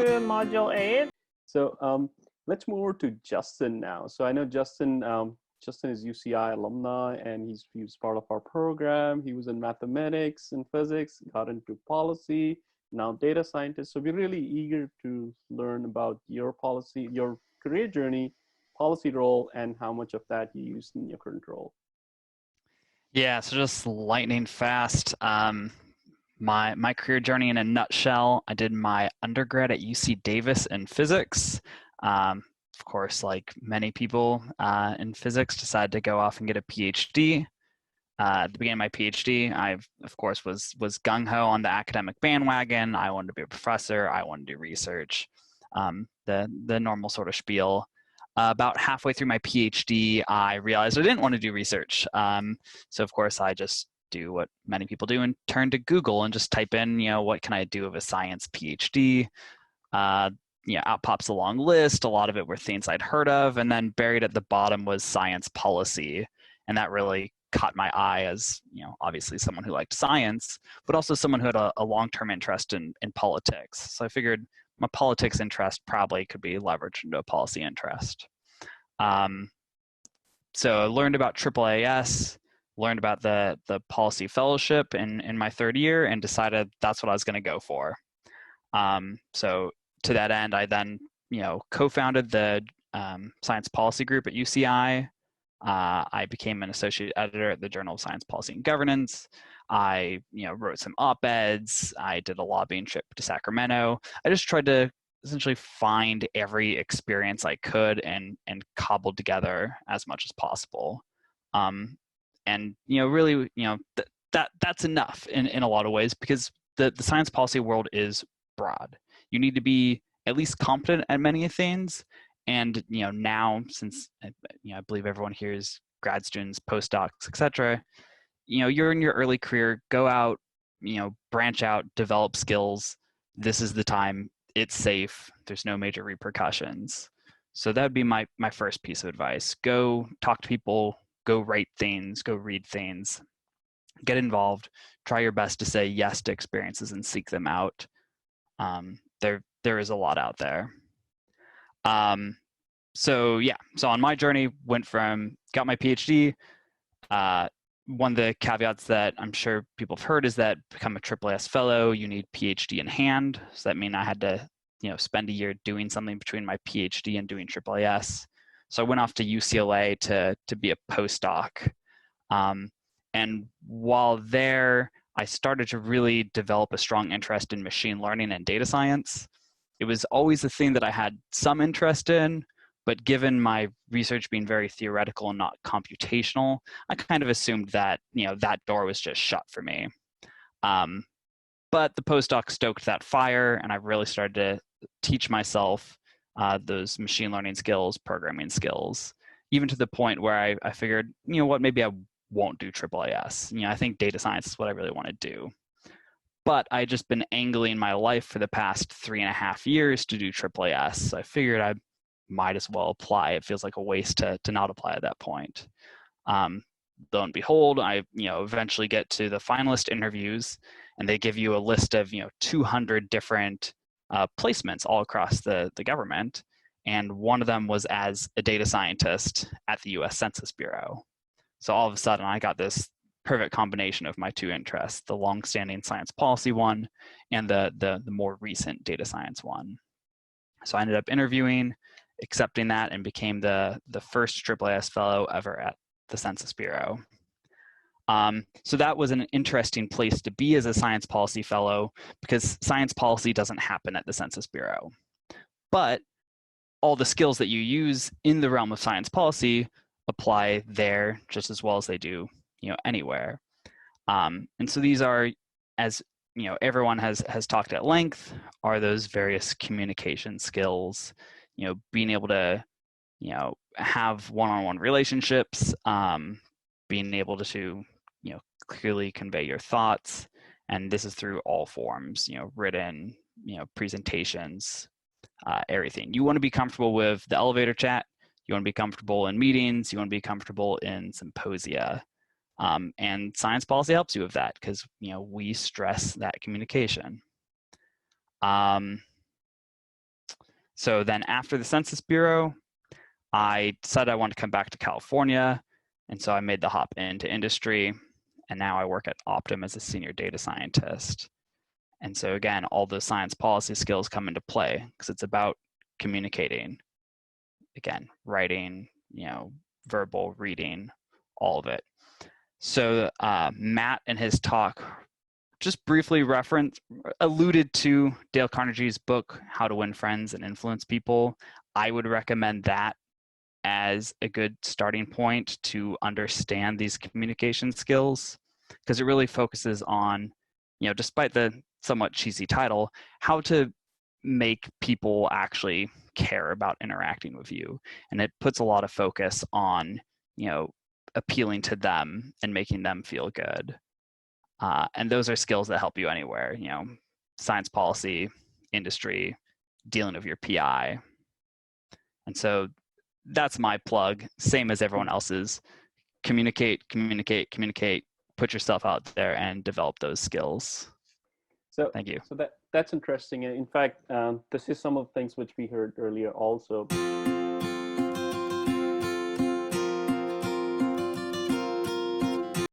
to Module 8. So let's move over to Justin now. So I know Justin, Justin is UCI alumni, and he was part of our program. He was in mathematics and physics, got into policy, now data scientist. So we're really eager to learn about your policy, your career journey, policy role, and how much of that you use in your current role. Yeah, so just lightning fast. My career journey in a nutshell, I did my undergrad at UC Davis in physics. Of course, like many people in physics, decided to go off and get a PhD. At the beginning of my PhD, I, of course, was gung-ho on the academic bandwagon. I wanted to be a professor. I wanted to do research, the normal sort of spiel. About halfway through my PhD, I realized I didn't want to do research. So, of course, I just do what many people do and turn to Google and just type in, what can I do with a science PhD? Out pops a long list. A lot of it were things I'd heard of, and then buried at the bottom was science policy, and that really caught my eye as, obviously someone who liked science, but also someone who had a long-term interest in politics. So I figured my politics interest probably could be leveraged into a policy interest. So I learned about AAAS, learned about the policy fellowship in my third year, and decided that's what I was going to go for. So to that end, I then co-founded the Science Policy Group at UCI. I became an associate editor at the Journal of Science Policy and Governance. I wrote some op-eds. I did a lobbying trip to Sacramento. I just tried to essentially find every experience I could and cobbled together as much as possible. And really, that's enough in a lot of ways, because the science policy world is broad. You need to be at least competent at many things. And now, since I believe everyone here is grad students, postdocs, etc., you're in your early career. Go out, branch out, develop skills. This is the time. It's safe. There's no major repercussions. So that'd be my first piece of advice. Go talk to people. Go write things. Go read things. Get involved. Try your best to say yes to experiences and seek them out. There is a lot out there. So on my journey, got my PhD. One of the caveats that I'm sure people have heard is that become a AAAS fellow, you need PhD in hand. So that means I had to, spend a year doing something between my PhD and doing AAAS. So I went off to UCLA to be a postdoc. And while there, I started to really develop a strong interest in machine learning and data science. It was always a thing that I had some interest in, but given my research being very theoretical and not computational, I kind of assumed that, that door was just shut for me. But the postdoc stoked that fire, and I really started to teach myself those machine learning skills, programming skills, even to the point where I figured, maybe I won't do AAAS. I think data science is what I really want to do. But I had just been angling my life for the past 3.5 years to do AAAS. So I figured I might as well apply. It feels like a waste to not apply at that point. Lo and behold, I eventually get to the finalist interviews, and they give you a list of 200 different placements all across the government, and one of them was as a data scientist at the U.S. Census Bureau. So all of a sudden, I got this perfect combination of my two interests: the long-standing science policy one and the more recent data science one. So I ended up interviewing, accepting that, and became the first AAAS fellow ever at the Census Bureau. So that was an interesting place to be as a science policy fellow, because science policy doesn't happen at the Census Bureau. But all the skills that you use in the realm of science policy apply there just as well as they do, anywhere. And so these are, as everyone has talked at length, are those various communication skills, being able to, have one-on-one relationships, being able to, clearly convey your thoughts. And this is through all forms, written, presentations, everything. You want to be comfortable with the elevator chat. You want to be comfortable in meetings. You want to be comfortable in symposia. And science policy helps you with that, because we stress that communication. So then after the Census Bureau, I decided I wanted to come back to California. And so I made the hop into industry. And now I work at Optum as a senior data scientist. And so again, all the science policy skills come into play because it's about communicating. Again, writing, verbal, reading, all of it. So Matt in his talk just briefly alluded to Dale Carnegie's book, How to Win Friends and Influence People. I would recommend that as a good starting point to understand these communication skills, because it really focuses on, despite the somewhat cheesy title, how to make people actually care about interacting with you. And it puts a lot of focus on, appealing to them and making them feel good. And those are skills that help you anywhere, science policy, industry, dealing with your PI. And so that's my plug, same as everyone else's. Communicate, communicate, communicate, put yourself out there and develop those skills. So thank you. So that's interesting. In fact, this is some of the things which we heard earlier also.